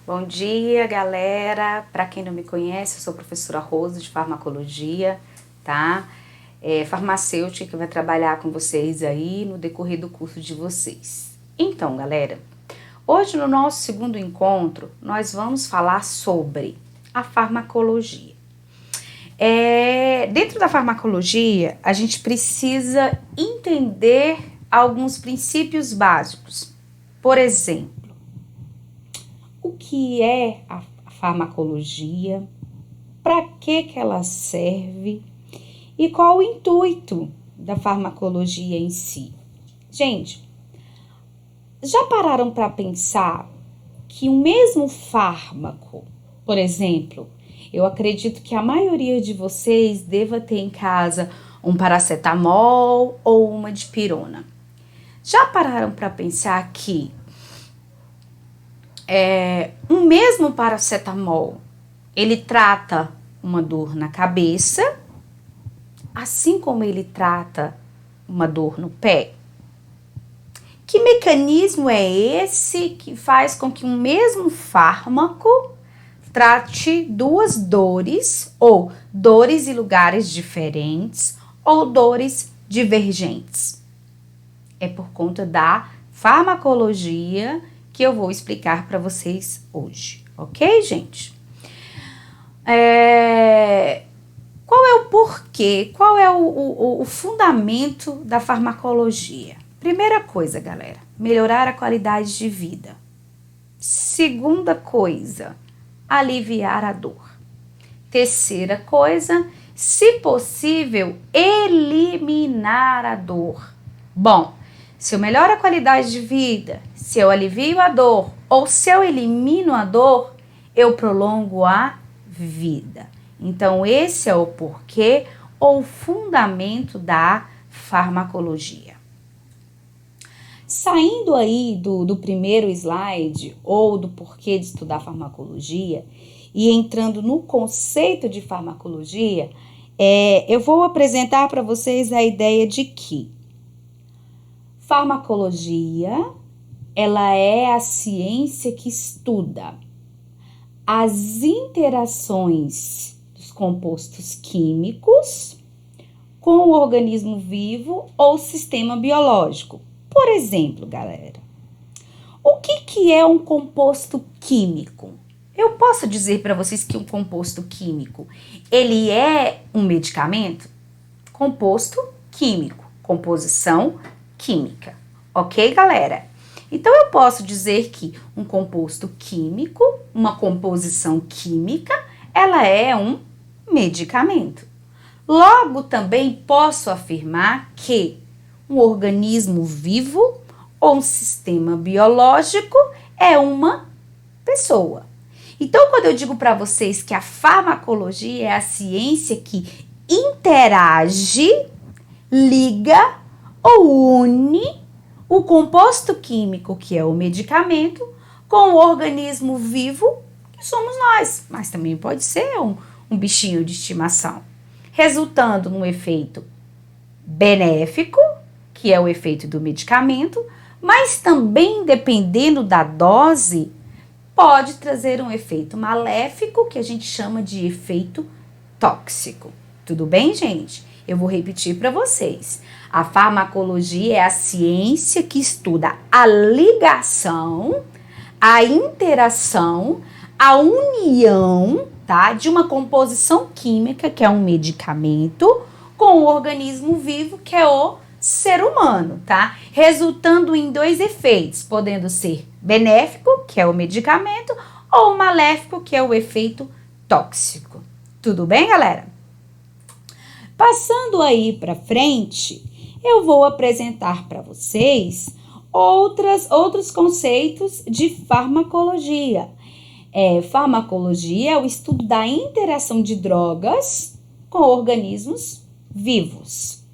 Bom dia, galera. Para quem não me conhece, eu sou a professora Rosa de farmacologia, tá? Farmacêutica que vai trabalhar com vocês aí no decorrer do curso de vocês. Então, galera, hoje no nosso segundo encontro, nós vamos falar sobre a farmacologia. Dentro da farmacologia, a gente precisa entender alguns princípios básicos. Por exemplo, o que é a farmacologia, para que ela serve e qual o intuito da farmacologia em si. Gente, já pararam para pensar que o mesmo fármaco, por exemplo, eu acredito que a maioria de vocês deva ter em casa um paracetamol ou uma dipirona. Já pararam para pensar que o mesmo paracetamol, ele trata uma dor na cabeça, assim como ele trata uma dor no pé? Que mecanismo é esse que faz com que um mesmo fármaco trate duas dores, ou dores em lugares diferentes, ou dores divergentes? É por conta da farmacologia que eu vou explicar para vocês hoje, ok, gente? Qual é o porquê? Qual é o fundamento da farmacologia? Primeira coisa, galera, melhorar a qualidade de vida. Segunda coisa, aliviar a dor. Terceira coisa, se possível, eliminar a dor. Bom, se eu melhoro a qualidade de vida, se eu alivio a dor ou se eu elimino a dor, eu prolongo a vida. Então, esse é o porquê ou fundamento da farmacologia. Saindo aí do primeiro slide ou do porquê de estudar farmacologia e entrando no conceito de farmacologia, eu vou apresentar para vocês a ideia de que farmacologia, ela é a ciência que estuda as interações dos compostos químicos com o organismo vivo ou sistema biológico. Por exemplo, galera, o que é um composto químico? Eu posso dizer para vocês que um composto químico, ele é um medicamento? Composto químico, composição química, ok, galera? Então, eu posso dizer que um composto químico, uma composição química, ela é um medicamento. Logo, também posso afirmar que um organismo vivo ou um sistema biológico é uma pessoa. Então, quando eu digo para vocês que a farmacologia é a ciência que interage, liga ou une o composto químico, que é o medicamento, com o organismo vivo, que somos nós, mas também pode ser um bichinho de estimação, resultando num efeito benéfico, que é o efeito do medicamento, mas também, dependendo da dose, pode trazer um efeito maléfico, que a gente chama de efeito tóxico. Tudo bem, gente? Eu vou repetir para vocês. A farmacologia é a ciência que estuda a ligação, a interação, a união, tá, de uma composição química, que é um medicamento, com o organismo vivo, que é o ser humano, tá? Resultando em dois efeitos, podendo ser benéfico, que é o medicamento, ou maléfico, que é o efeito tóxico. Tudo bem, galera? Passando aí para frente, eu vou apresentar para vocês outros conceitos de farmacologia. Farmacologia é o estudo da interação de drogas com organismos vivos.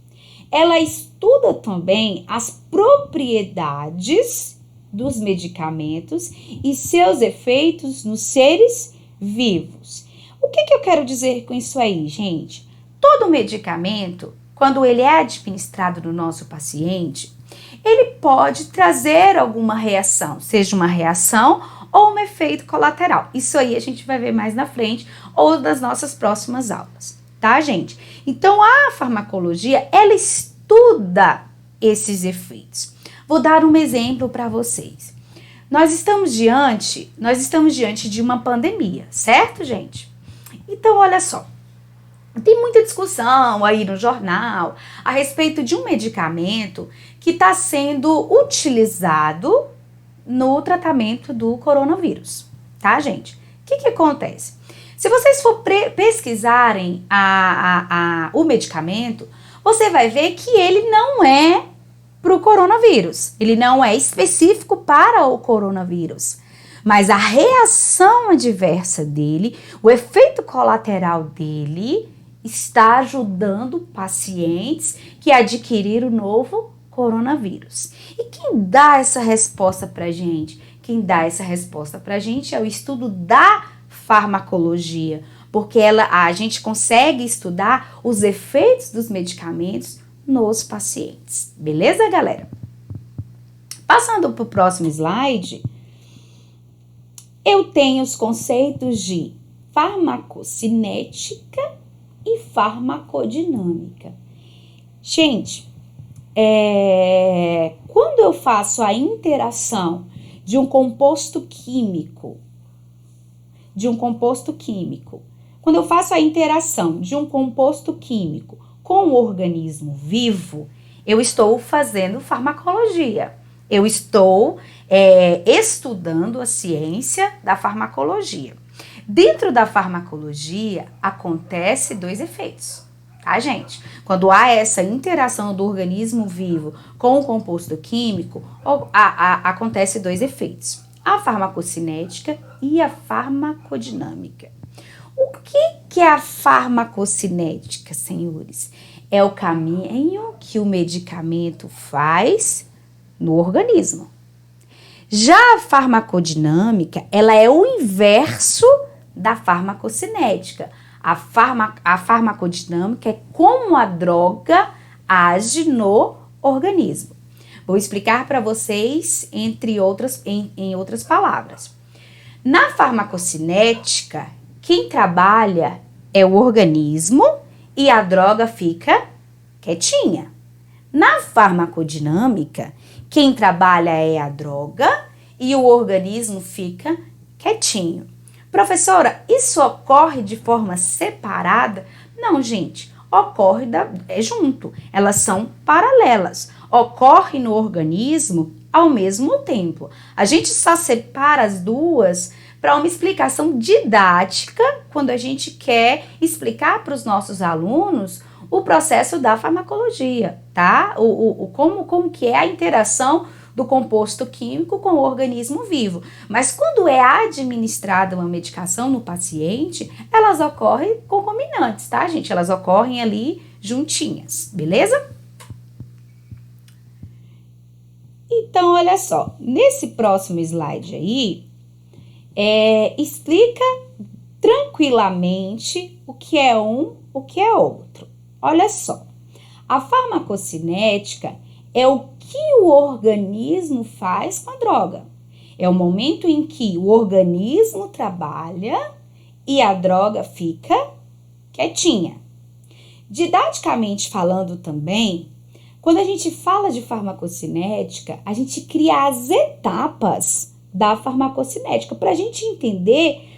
Ela estuda também as propriedades dos medicamentos e seus efeitos nos seres vivos. O que eu quero dizer com isso aí, gente? Todo medicamento, quando ele é administrado no nosso paciente, ele pode trazer alguma reação, seja uma reação ou um efeito colateral. Isso aí a gente vai ver mais na frente ou das nossas próximas aulas, tá, gente? Então, a farmacologia, ela estuda esses efeitos. Vou dar um exemplo para vocês. Nós estamos diante de uma pandemia, certo, gente? Então, olha só. Tem muita discussão aí no jornal a respeito de um medicamento que está sendo utilizado no tratamento do coronavírus, tá, gente? O que acontece? Se vocês for pesquisarem o medicamento, você vai ver que ele não é para o coronavírus, ele não é específico para o coronavírus. Mas a reação adversa dele, o efeito colateral dele, está ajudando pacientes que adquiriram o novo coronavírus. E quem dá essa resposta pra gente? Quem dá essa resposta pra gente é o estudo da farmacologia, porque a gente consegue estudar os efeitos dos medicamentos nos pacientes. Beleza, galera? Passando para o próximo slide, eu tenho os conceitos de farmacocinética e farmacodinâmica. Gente, quando eu faço a interação de um composto químico, quando eu faço a interação de um composto químico com o organismo vivo, eu estou fazendo farmacologia. Eu estou estudando a ciência da farmacologia. Dentro da farmacologia, acontece dois efeitos, tá, gente? Quando há essa interação do organismo vivo com o composto químico, acontece dois efeitos. A farmacocinética e a farmacodinâmica. O que é a farmacocinética, senhores? É o caminho que o medicamento faz no organismo. Já a farmacodinâmica, ela é o inverso da farmacocinética. A farmacodinâmica é como a droga age no organismo. Vou explicar para vocês em outras palavras. Na farmacocinética, quem trabalha é o organismo e a droga fica quietinha. Na farmacodinâmica, quem trabalha é a droga e o organismo fica quietinho. Professora, isso ocorre de forma separada? Não, gente, ocorre junto. Elas são paralelas. Ocorre no organismo ao mesmo tempo. A gente só separa as duas para uma explicação didática, quando a gente quer explicar para os nossos alunos o processo da farmacologia, tá? Como que é a interação do composto químico com o organismo vivo. Mas quando é administrada uma medicação no paciente, elas ocorrem concomitantes, tá, gente? Elas ocorrem ali juntinhas, beleza? Então, olha só, nesse próximo slide aí, explica tranquilamente o que é um, o que é outro. Olha só, a farmacocinética é o que o organismo faz com a droga. É o momento em que o organismo trabalha e a droga fica quietinha. Didaticamente falando também, quando a gente fala de farmacocinética, a gente cria as etapas da farmacocinética para a gente entender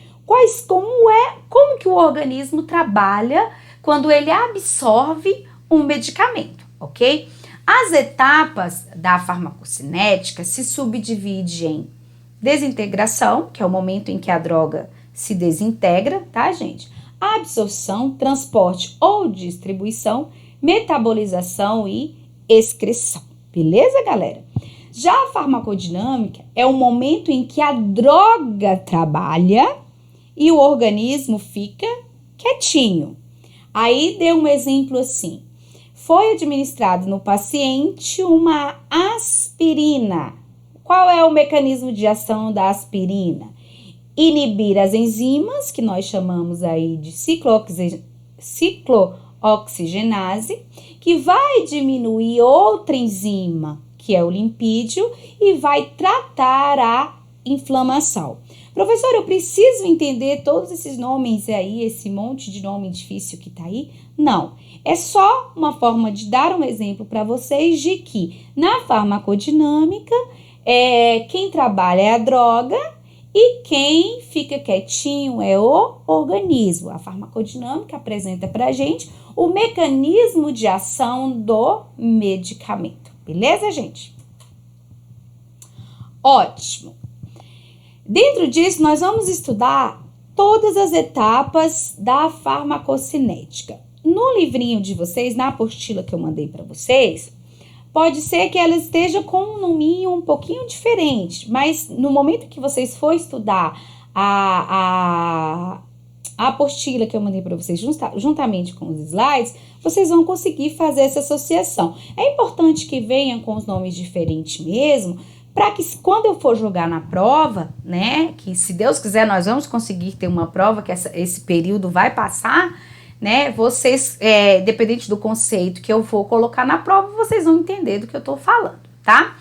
como que o organismo trabalha quando ele absorve um medicamento, ok? As etapas da farmacocinética se subdividem em desintegração, que é o momento em que a droga se desintegra, tá, gente? Absorção, transporte ou distribuição, metabolização e excreção. Beleza, galera? Já a farmacodinâmica é o momento em que a droga trabalha e o organismo fica quietinho. Aí dê um exemplo assim. Foi administrado no paciente uma aspirina. Qual é o mecanismo de ação da aspirina? Inibir as enzimas, que nós chamamos aí de ciclooxigenase, que vai diminuir outra enzima, que é o lipídio, e vai tratar a inflamação. Professor, eu preciso entender todos esses nomes aí, esse monte de nome difícil que tá aí? Não, é só uma forma de dar um exemplo para vocês de que na farmacodinâmica, quem trabalha é a droga e quem fica quietinho é o organismo. A farmacodinâmica apresenta para a gente o mecanismo de ação do medicamento. Beleza, gente? Ótimo! Dentro disso, nós vamos estudar todas as etapas da farmacocinética. No livrinho de vocês, na apostila que eu mandei para vocês, pode ser que ela esteja com um nominho um pouquinho diferente, mas no momento que vocês for estudar a apostila que eu mandei para vocês juntamente com os slides, vocês vão conseguir fazer essa associação. É importante que venham com os nomes diferentes mesmo, para que quando eu for jogar na prova, né, que se Deus quiser nós vamos conseguir ter uma prova que esse período vai passar, né, vocês, dependente do conceito que eu for colocar na prova, vocês vão entender do que eu tô falando, tá?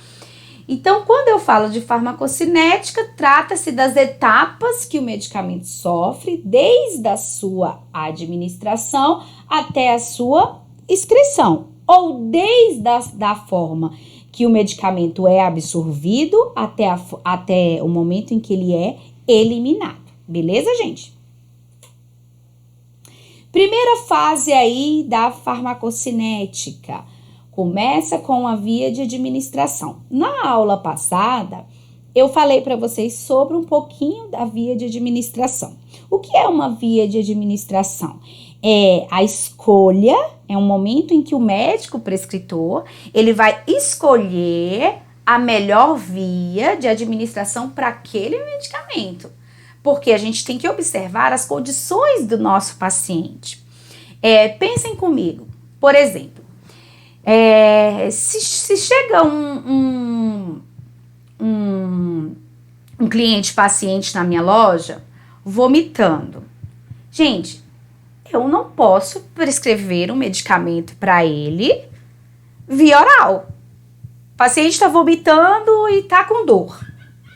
Então, quando eu falo de farmacocinética, trata-se das etapas que o medicamento sofre, desde a sua administração até a sua excreção, ou desde da forma que o medicamento é absorvido até o momento em que ele é eliminado. Beleza, gente? Primeira fase aí da farmacocinética. Começa com a via de administração. Na aula passada, eu falei para vocês sobre um pouquinho da via de administração. O que é uma via de administração? É a escolha, é um momento em que o médico prescritor, ele vai escolher a melhor via de administração para aquele medicamento. Porque a gente tem que observar as condições do nosso paciente. Pensem comigo, por exemplo, se chega um cliente paciente na minha loja vomitando, gente, eu não posso prescrever um medicamento para ele via oral. O paciente está vomitando e está com dor.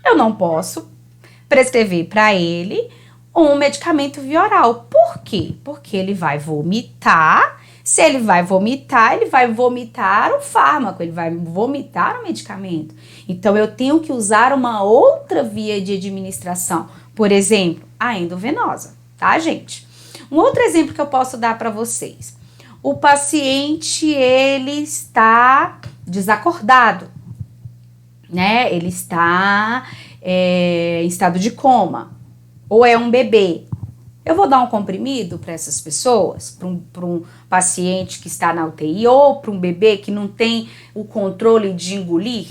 Eu não posso prescrever para ele um medicamento via oral. Por quê? Porque ele vai vomitar. Se ele vai vomitar o fármaco, ele vai vomitar o medicamento. Então, eu tenho que usar uma outra via de administração. Por exemplo, a endovenosa, tá, gente? Um outro exemplo que eu posso dar para vocês. O paciente, ele está desacordado, né? Ele está em estado de coma, ou é um bebê. Eu vou dar um comprimido para essas pessoas, para um paciente que está na UTI, ou para um bebê que não tem o controle de engolir?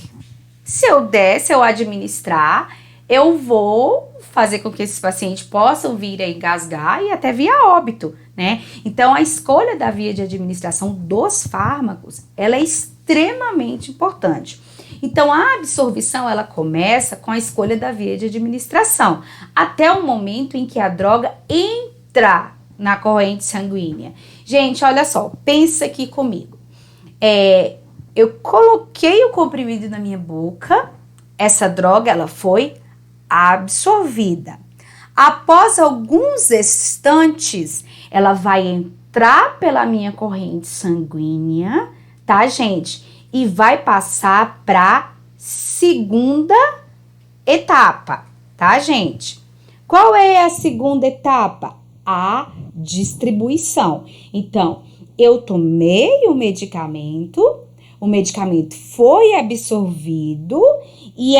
Se eu administrar, eu vou fazer com que esses pacientes possam vir a engasgar e até vir a óbito, né? Então, a escolha da via de administração dos fármacos, ela é extremamente importante. Então, a absorção, ela começa com a escolha da via de administração, até o momento em que a droga entra na corrente sanguínea. Gente, olha só, pensa aqui comigo. Eu coloquei o comprimido na minha boca, essa droga, ela foi absorvida. Após alguns instantes, ela vai entrar pela minha corrente sanguínea, tá, gente? E vai passar para segunda etapa, tá, gente? Qual é a segunda etapa? A distribuição. Então, eu tomei o medicamento foi absorvido e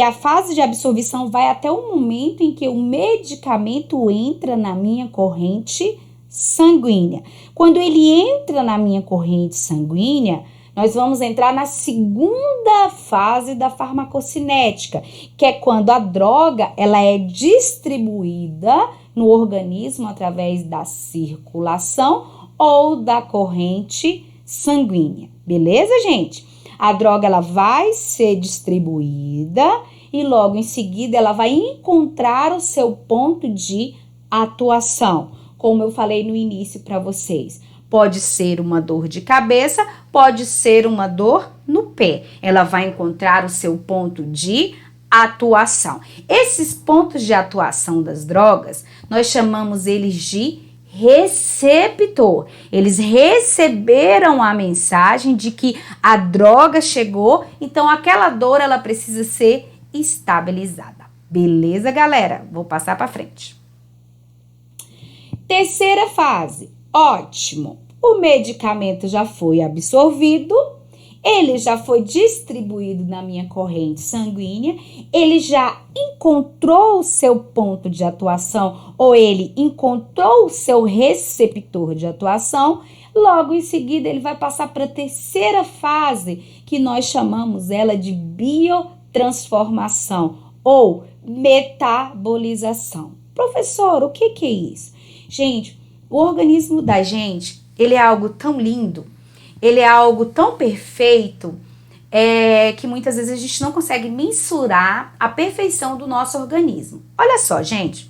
a fase de absorção vai até o momento em que o medicamento entra na minha corrente sanguínea. Quando ele entra na minha corrente sanguínea, nós vamos entrar na segunda fase da farmacocinética, que é quando a droga ela é distribuída no organismo através da circulação ou da corrente sanguínea. Beleza, gente? A droga ela vai ser distribuída e logo em seguida ela vai encontrar o seu ponto de atuação. Como eu falei no início para vocês, pode ser uma dor de cabeça, pode ser uma dor no pé. Ela vai encontrar o seu ponto de atuação. Esses pontos de atuação das drogas, nós chamamos eles de receptor. Eles receberam a mensagem de que a droga chegou, então aquela dor ela precisa ser estabilizada. Beleza, galera? Vou passar para frente. Terceira fase. Ótimo. O medicamento já foi absorvido, ele já foi distribuído na minha corrente sanguínea, ele já encontrou o seu ponto de atuação ou ele encontrou o seu receptor de atuação. Logo em seguida, ele vai passar para a terceira fase, que nós chamamos ela de biotransformação ou metabolização. Professor, o que é isso? Gente, o organismo da gente, ele é algo tão lindo, ele é algo tão perfeito, que muitas vezes a gente não consegue mensurar a perfeição do nosso organismo. Olha só, gente,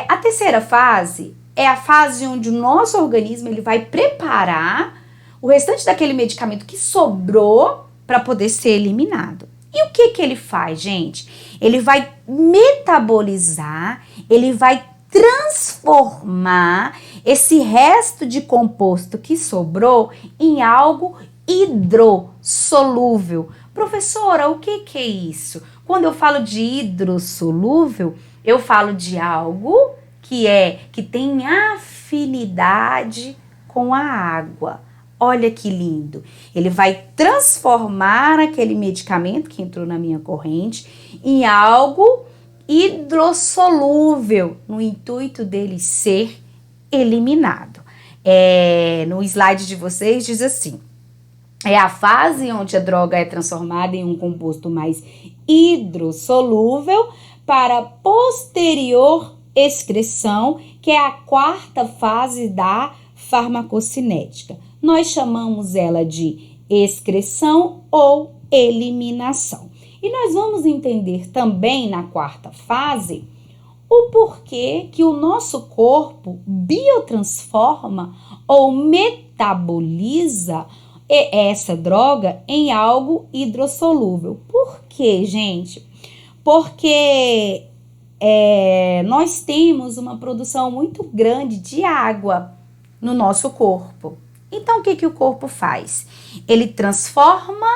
a terceira fase é a fase onde o nosso organismo ele vai preparar o restante daquele medicamento que sobrou para poder ser eliminado. E o que ele faz, gente? Ele vai metabolizar, ele vai transformar esse resto de composto que sobrou em algo hidrossolúvel. Professora, o que é isso? Quando eu falo de hidrossolúvel, eu falo de algo que tem afinidade com a água. Olha que lindo. Ele vai transformar aquele medicamento que entrou na minha corrente em algo hidrossolúvel, no intuito dele ser eliminado. No slide de vocês diz assim: é a fase onde a droga é transformada em um composto mais hidrossolúvel para posterior excreção, que é a quarta fase da farmacocinética. Nós chamamos ela de excreção ou eliminação. E nós vamos entender também na quarta fase o porquê que o nosso corpo biotransforma ou metaboliza essa droga em algo hidrossolúvel. Por quê, gente? Porque nós temos uma produção muito grande de água no nosso corpo. Então, o que o corpo faz? Ele transforma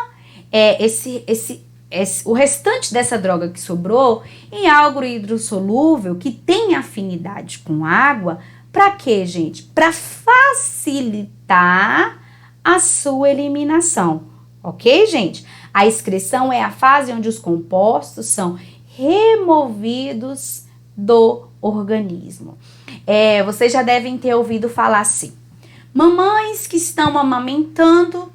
o restante dessa droga que sobrou em algo hidrossolúvel que tem afinidade com água. Para quê, gente? Para facilitar a sua eliminação, ok, gente? A excreção é a fase onde os compostos são removidos do organismo. Vocês já devem ter ouvido falar assim: mamães que estão amamentando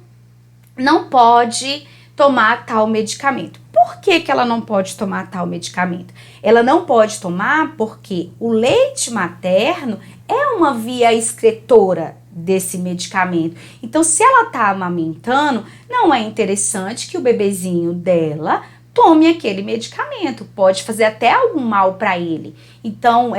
não pode tomar tal medicamento. Por que ela não pode tomar tal medicamento? Ela não pode tomar porque o leite materno é uma via excretora desse medicamento. Então, se ela está amamentando, não é interessante que o bebezinho dela tome aquele medicamento. Pode fazer até algum mal para ele. Então,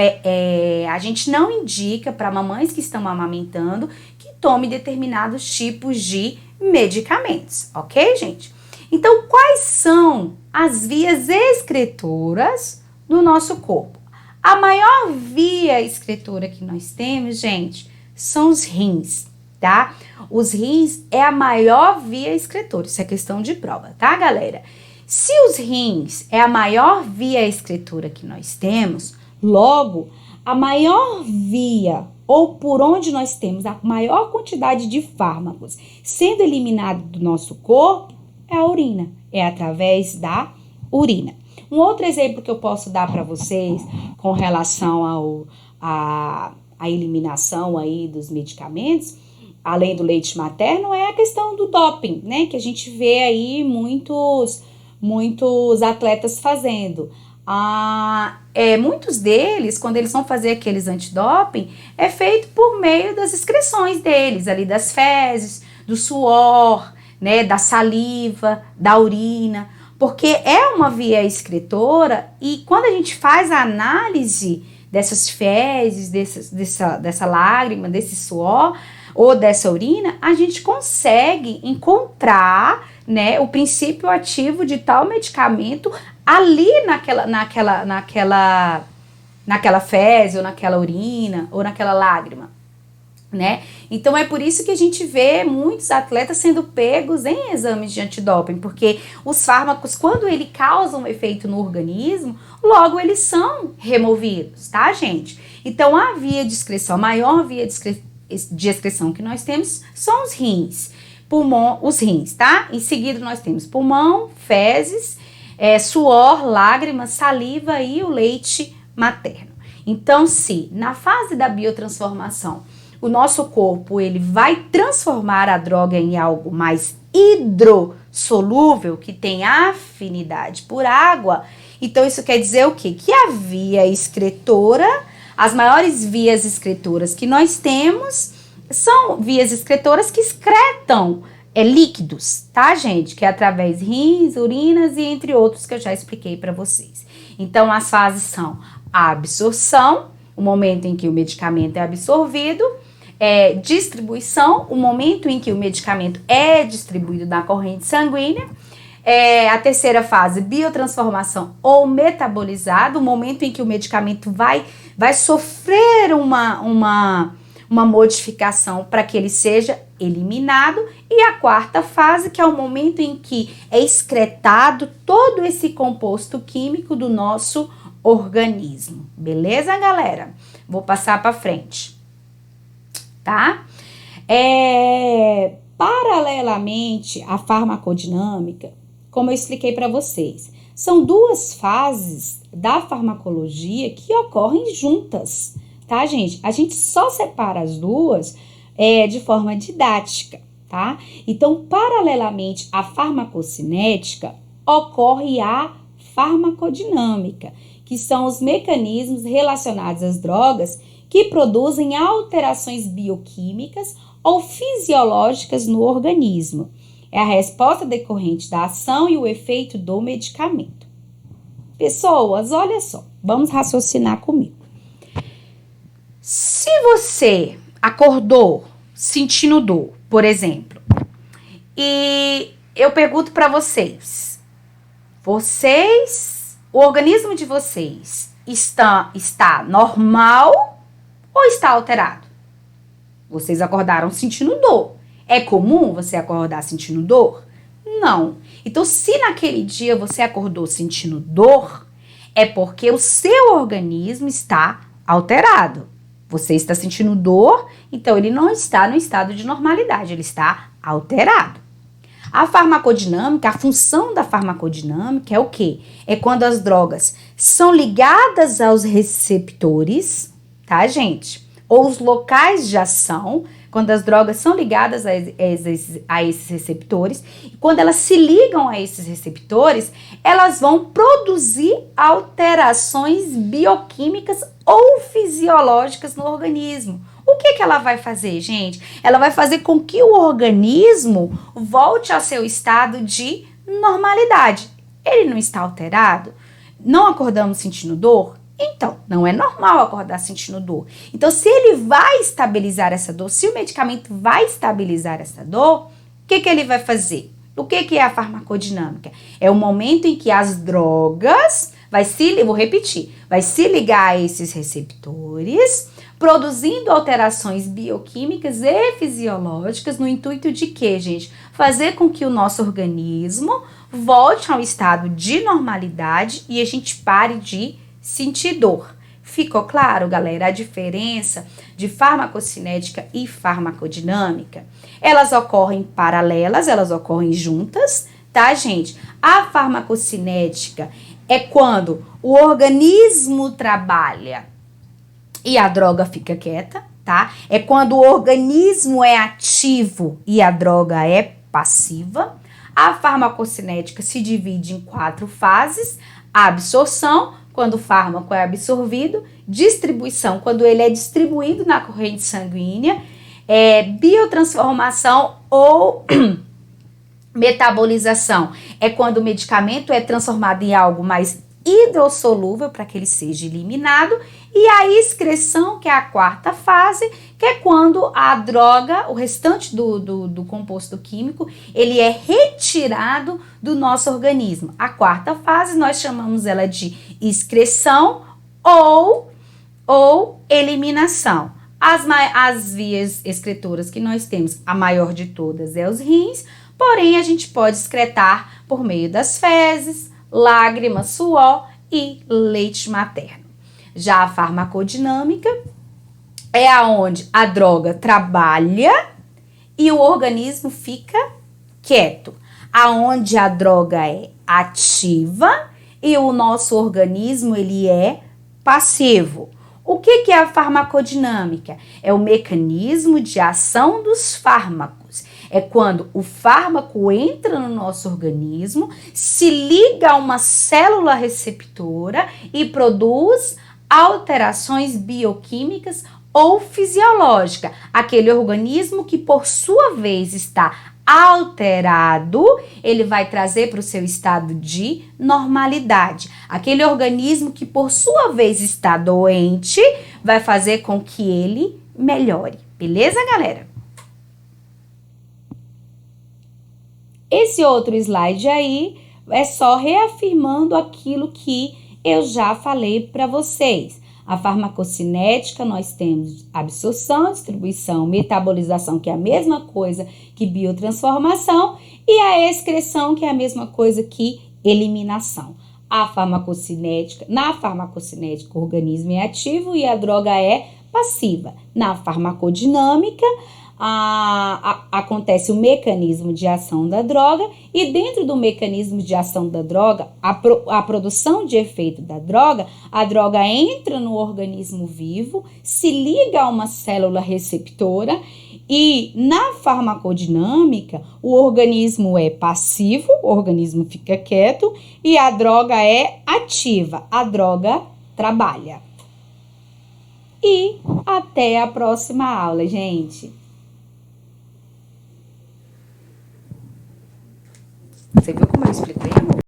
a gente não indica para mamães que estão amamentando que tome determinados tipos de medicamentos, ok, gente? Então, quais são as vias excretoras do nosso corpo? A maior via excretora que nós temos, gente, são os rins, tá? Os rins é a maior via excretora, isso é questão de prova, tá, galera? Se os rins é a maior via excretora que nós temos, logo, a maior via ou por onde nós temos a maior quantidade de fármacos sendo eliminado do nosso corpo é a urina, é através da urina. Um outro exemplo que eu posso dar para vocês com relação à eliminação aí dos medicamentos, além do leite materno, é a questão do doping, né? Que a gente vê aí muitos atletas fazendo. Muitos deles, quando eles vão fazer aqueles antidoping, é feito por meio das excreções deles, ali das fezes, do suor, né, da saliva, da urina, porque é uma via excretora e quando a gente faz a análise dessas fezes, dessa lágrima, desse suor ou dessa urina, a gente consegue encontrar né, o princípio ativo de tal medicamento ali naquela fezes, ou naquela urina, ou naquela lágrima, né? Então é por isso que a gente vê muitos atletas sendo pegos em exames de antidoping, porque os fármacos, quando ele causam um efeito no organismo, logo eles são removidos, tá, gente? Então a via de excreção, a maior via de excreção que nós temos são os rins, os rins, tá? Em seguida nós temos pulmão, fezes, suor, lágrimas, saliva e o leite materno. Então, se na fase da biotransformação o nosso corpo ele vai transformar a droga em algo mais hidrossolúvel, que tem afinidade por água, então isso quer dizer o quê? Que a via excretora, as maiores vias excretoras que nós temos são vias excretoras que excretam líquidos, tá, gente? Que é através de rins, urinas e entre outros que eu já expliquei para vocês. Então, as fases são a absorção, o momento em que o medicamento é absorvido, distribuição, o momento em que o medicamento é distribuído na corrente sanguínea, a terceira fase, biotransformação ou metabolizado, o momento em que o medicamento vai sofrer uma modificação para que ele seja eliminado, e a quarta fase, que é o momento em que é excretado todo esse composto químico do nosso organismo. Beleza, galera? Vou passar para frente. Tá? Paralelamente à farmacodinâmica, como eu expliquei para vocês, são duas fases da farmacologia que ocorrem juntas, tá, gente? A gente só separa as duas de forma didática, tá? Então, paralelamente à farmacocinética, ocorre a farmacodinâmica, que são os mecanismos relacionados às drogas que produzem alterações bioquímicas ou fisiológicas no organismo. É a resposta decorrente da ação e o efeito do medicamento. Pessoas, olha só, vamos raciocinar comigo. Se você acordou sentindo dor, por exemplo, e eu pergunto para vocês, o organismo de vocês está normal ou está alterado? Vocês acordaram sentindo dor. É comum você acordar sentindo dor? Não. Então, se naquele dia você acordou sentindo dor, é porque o seu organismo está alterado. Você está sentindo dor, então ele não está no estado de normalidade, ele está alterado. A farmacodinâmica, a função da farmacodinâmica é o quê? É quando as drogas são ligadas aos receptores, tá, gente? Ou os locais de ação, quando as drogas são ligadas a esses receptores, e quando elas se ligam a esses receptores, elas vão produzir alterações bioquímicas ou fisiológicas no organismo. O que ela vai fazer, gente? Ela vai fazer com que o organismo volte ao seu estado de normalidade. Ele não está alterado? Não acordamos sentindo dor? Então, não é normal acordar sentindo dor. Então, se ele vai estabilizar essa dor, se o medicamento vai estabilizar essa dor, o que ele vai fazer? O que é a farmacodinâmica? É o momento em que as drogas vai se ligar a esses receptores, produzindo alterações bioquímicas e fisiológicas no intuito de quê, gente? Fazer com que o nosso organismo volte ao estado de normalidade e a gente pare de sentir dor. Ficou claro, galera, a diferença de farmacocinética e farmacodinâmica? Elas ocorrem paralelas, elas ocorrem juntas, tá, gente? A farmacocinética é quando o organismo trabalha e a droga fica quieta, tá? É quando o organismo é ativo e a droga é passiva. A farmacocinética se divide em 4 fases: a absorção, quando o fármaco é absorvido; distribuição, quando ele é distribuído na corrente sanguínea; biotransformação ou metabolização, é quando o medicamento é transformado em algo mais hidrossolúvel para que ele seja eliminado, e a excreção, que é a quarta fase, que é quando a droga, o restante do composto químico, ele é retirado do nosso organismo. A quarta fase nós chamamos ela de excreção ou eliminação. As vias excretoras que nós temos, a maior de todas é os rins, porém a gente pode excretar por meio das fezes, lágrimas, suor e leite materno. Já a farmacodinâmica é aonde a droga trabalha e o organismo fica quieto, aonde a droga é ativa e o nosso organismo ele é passivo. O que é a farmacodinâmica? É o mecanismo de ação dos fármacos. É quando o fármaco entra no nosso organismo, se liga a uma célula receptora e produz alterações bioquímicas ou fisiológicas. Aquele organismo que, por sua vez, está alterado, ele vai trazer para o seu estado de normalidade. Aquele organismo que, por sua vez, está doente, vai fazer com que ele melhore. Beleza, galera? Esse outro slide aí é só reafirmando aquilo que eu já falei para vocês. A farmacocinética, nós temos absorção, distribuição, metabolização, que é a mesma coisa que biotransformação, e a excreção, que é a mesma coisa que eliminação. Na farmacocinética, o organismo é ativo e a droga é passiva. Na farmacodinâmica, acontece o mecanismo de ação da droga e dentro do mecanismo de ação da droga, a produção de efeito da droga, a droga entra no organismo vivo, se liga a uma célula receptora e na farmacodinâmica o organismo é passivo, o organismo fica quieto e a droga é ativa, a droga trabalha. E até a próxima aula, gente! Você viu como eu expliquei?